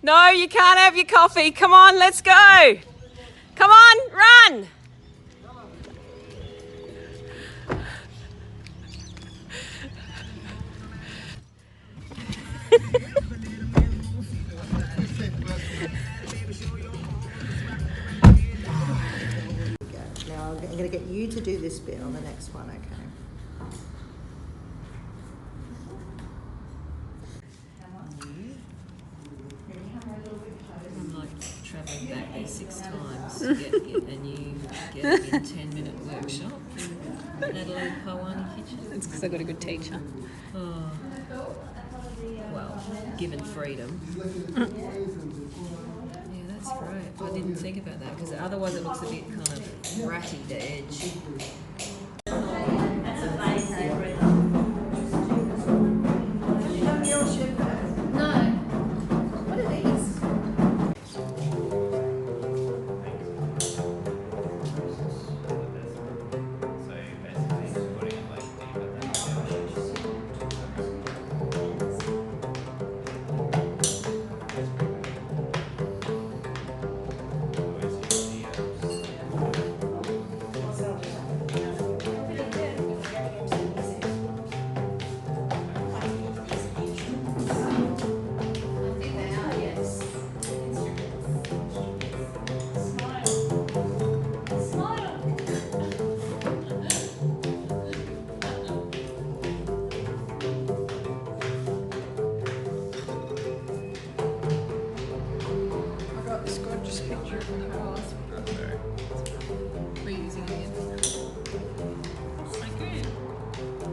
No, you can't have your coffee. Come on, let's go. Come on, run. Now I'm going to get you to do this bit on the next one, okay? I'm like travelling back there 6 times to get and you get it in 10-minute workshop in Natalie Pawani kitchen. It's because I got a good teacher. Oh. Well, given freedom. Yeah, that's great. I didn't think about that because otherwise it looks a bit kind of ratty, the edge.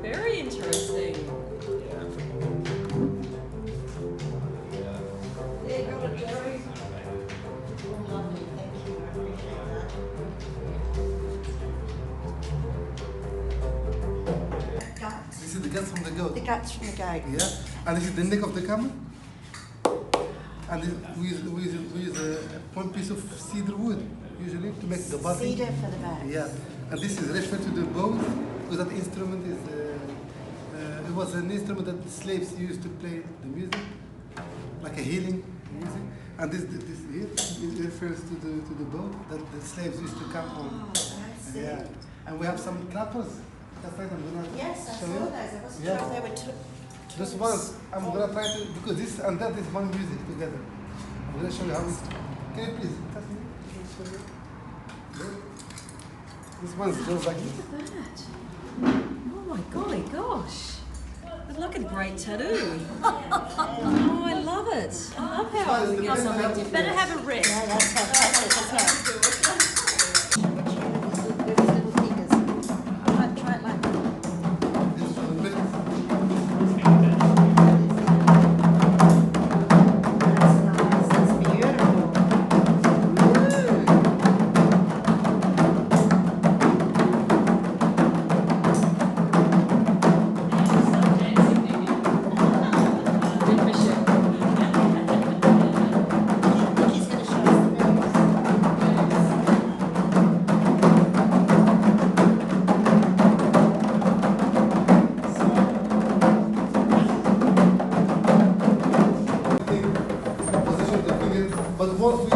Very interesting. This is the guts from the goat. The guts from the goat. Yeah, and this is the neck of the camel. And we use one piece of cedar wood usually to make the body. Cedar for the back. Yeah, and this is referred to the bow because that instrument is. It was an instrument that the slaves used to play the music, like a healing music. And this here it refers to the bow that the slaves used to come on. I see. Yeah, and we have some clappers. That's right. I'm gonna Yes, I show saw you. those. I wasn't Yeah. sure if they were This one, I'm gonna try to, because this and that is one music together. I'm gonna show you how it's. Can you please touch me? Can you show me? This one goes like this. Look at that. Oh my golly gosh. It's like a great tattoo. Oh, I love it. I love how we get something different. Better have a rip. Yeah, that's fantastic, isn't it? With his little fingers. Try it like that. This is the bit. That's nice. That's beautiful. He's going to show us the berries. Position of the finger, but what we